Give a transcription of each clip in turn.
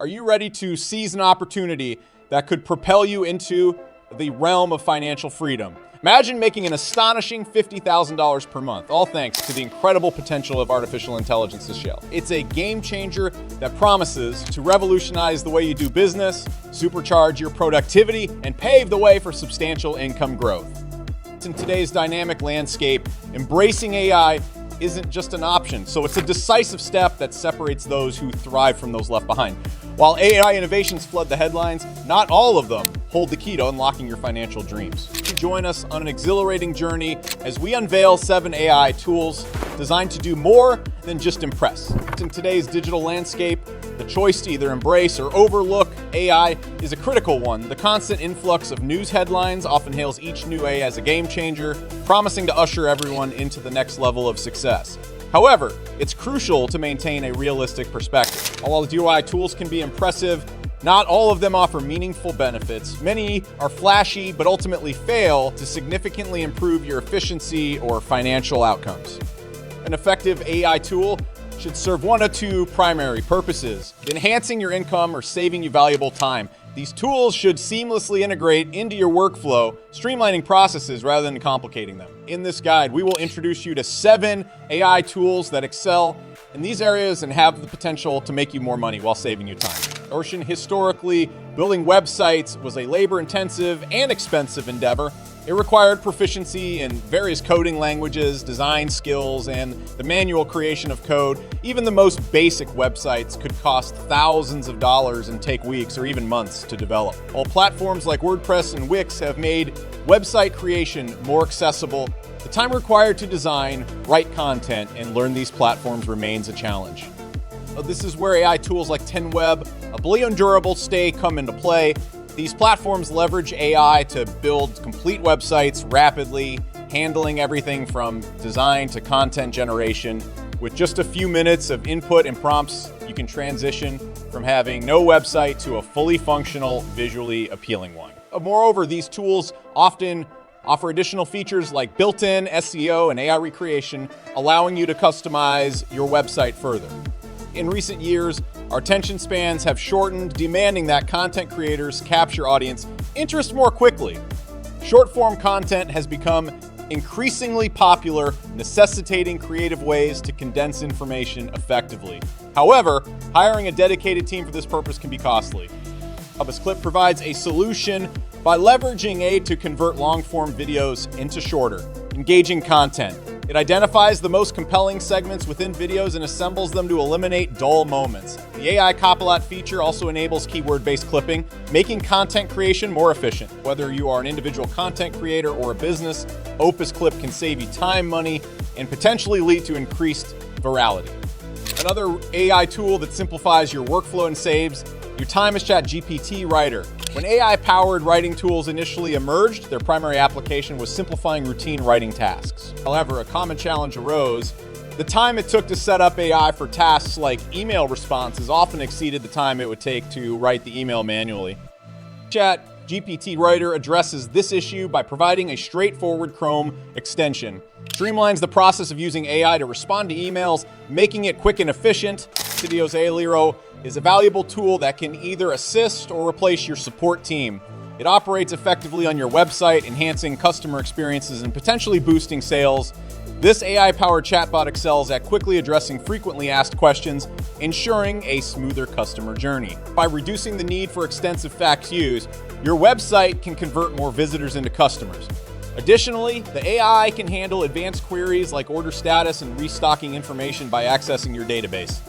Are you ready to seize an opportunity that could propel you into the realm of financial freedom? Imagine making an astonishing $50,000 per month, all thanks to the incredible potential of artificial intelligence's shell. It's a game changer that promises to revolutionize the way you do business, supercharge your productivity, and pave the way for substantial income growth. In today's dynamic landscape, embracing AI isn't just an option, so it's a decisive step that separates those who thrive from those left behind. While AI innovations flood the headlines, not all of them hold the key to unlocking your financial dreams. Join us on an exhilarating journey as we unveil 7 AI tools designed to do more than just impress. In today's digital landscape, the choice to either embrace or overlook AI is a critical one. The constant influx of news headlines often hails each new AI as a game changer, promising to usher everyone into the next level of success. However, it's crucial to maintain a realistic perspective. While the UI tools can be impressive, not all of them offer meaningful benefits. Many are flashy, but ultimately fail to significantly improve your efficiency or financial outcomes. An effective AI tool should serve one of 2 primary purposes: enhancing your income or saving you valuable time. These tools should seamlessly integrate into your workflow, streamlining processes rather than complicating them. In this guide, we will introduce you to 7 AI tools that excel in these areas and have the potential to make you more money while saving you time. Historically, building websites was a labor-intensive and expensive endeavor. It required proficiency in various coding languages, design skills, and the manual creation of code. Even the most basic websites could cost thousands of dollars and take weeks or even months to develop. While platforms like WordPress and Wix have made website creation more accessible, the time required to design, write content, and learn these platforms remains a challenge. This is where AI tools like 10Web, Ably and Durable Stay come into play. These platforms leverage AI to build complete websites rapidly, handling everything from design to content generation. With just a few minutes of input and prompts, you can transition from having no website to a fully functional, visually appealing one. Moreover, these tools often offer additional features like built-in SEO and AI recreation, allowing you to customize your website further. In recent years, our attention spans have shortened, demanding that content creators capture audience interest more quickly. Short-form content has become increasingly popular, necessitating creative ways to condense information effectively. However, hiring a dedicated team for this purpose can be costly. Novice Clip provides a solution by leveraging AI to convert long-form videos into shorter, engaging content. It identifies the most compelling segments within videos and assembles them to eliminate dull moments. The AI copilot feature also enables keyword-based clipping, making content creation more efficient. Whether you are an individual content creator or a business, Opus Clip can save you time, money, and potentially lead to increased virality. Another AI tool that simplifies your workflow and saves your time is ChatGPT Writer. When AI-powered writing tools initially emerged, their primary application was simplifying routine writing tasks. However, a common challenge arose. The time it took to set up AI for tasks like email responses often exceeded the time it would take to write the email manually. ChatGPT Writer addresses this issue by providing a straightforward Chrome extension. Streamlines the process of using AI to respond to emails, making it quick and efficient. Studio's Aliro is a valuable tool that can either assist or replace your support team. It operates effectively on your website, enhancing customer experiences and potentially boosting sales. This AI-powered chatbot excels at quickly addressing frequently asked questions, ensuring a smoother customer journey. By reducing the need for extensive FAQs, your website can convert more visitors into customers. Additionally, the AI can handle advanced queries like order status and restocking information by accessing your database.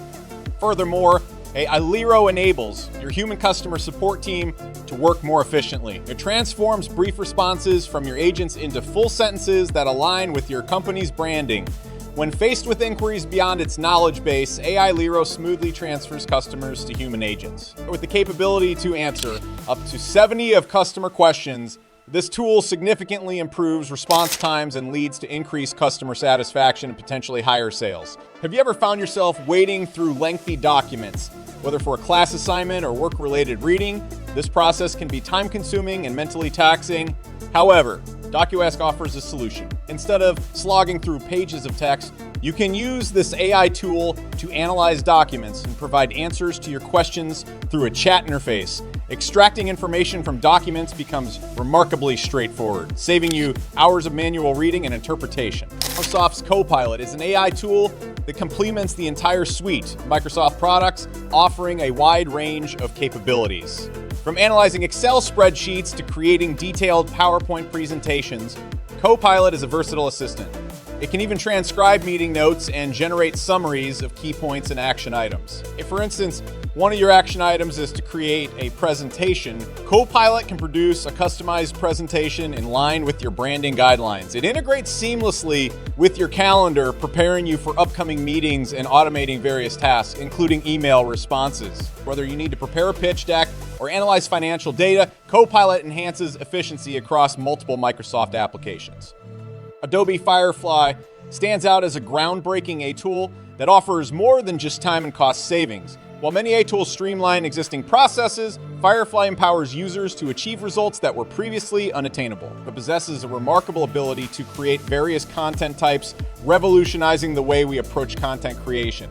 Furthermore, Aliro enables your human customer support team to work more efficiently. It transforms brief responses from your agents into full sentences that align with your company's branding. When faced with inquiries beyond its knowledge base, AI Liro smoothly transfers customers to human agents. With the capability to answer up to 70 of customer questions, this tool significantly improves response times and leads to increased customer satisfaction and potentially higher sales. Have you ever found yourself wading through lengthy documents? Whether for a class assignment or work-related reading, this process can be time-consuming and mentally taxing. However, DocuAsk offers a solution. Instead of slogging through pages of text, You can use this AI tool to analyze documents and provide answers to your questions through a chat interface. Extracting information from documents becomes remarkably straightforward, saving you hours of manual reading and interpretation. Microsoft's Copilot is an AI tool that complements the entire suite of Microsoft products, offering a wide range of capabilities. From analyzing Excel spreadsheets to creating detailed PowerPoint presentations, Copilot is a versatile assistant. It can even transcribe meeting notes and generate summaries of key points and action items. If, for instance, one of your action items is to create a presentation, Copilot can produce a customized presentation in line with your branding guidelines. It integrates seamlessly with your calendar, preparing you for upcoming meetings and automating various tasks, including email responses. Whether you need to prepare a pitch deck or analyze financial data, Copilot enhances efficiency across multiple Microsoft applications. Adobe Firefly stands out as a groundbreaking AI tool that offers more than just time and cost savings. While many AI tools streamline existing processes, Firefly empowers users to achieve results that were previously unattainable. It possesses a remarkable ability to create various content types, revolutionizing the way we approach content creation.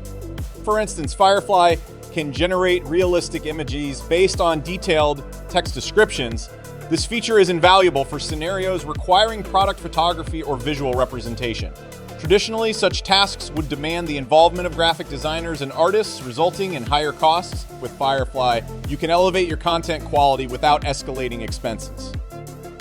For instance, Firefly can generate realistic images based on detailed text descriptions. This feature is invaluable for scenarios requiring product photography or visual representation. Traditionally, such tasks would demand the involvement of graphic designers and artists, resulting in higher costs. With Firefly, you can elevate your content quality without escalating expenses.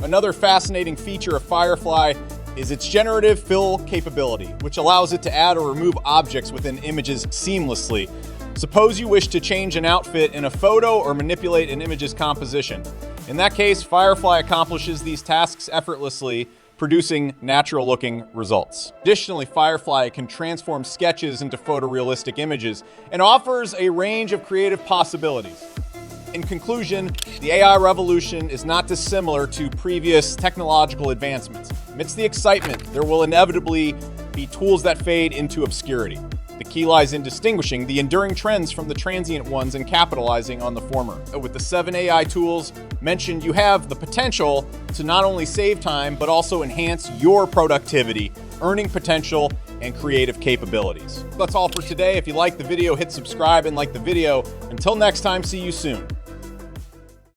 Another fascinating feature of Firefly is its generative fill capability, which allows it to add or remove objects within images seamlessly. Suppose you wish to change an outfit in a photo or manipulate an image's composition. In that case, Firefly accomplishes these tasks effortlessly, producing natural-looking results. Additionally, Firefly can transform sketches into photorealistic images and offers a range of creative possibilities. In conclusion, the AI revolution is not dissimilar to previous technological advancements. Amidst the excitement, there will inevitably be tools that fade into obscurity. The key lies in distinguishing the enduring trends from the transient ones and capitalizing on the former. With the 7 AI tools mentioned, you have the potential to not only save time, but also enhance your productivity, earning potential, and creative capabilities. That's all for today. If you liked the video, hit subscribe and like the video. Until next time, see you soon.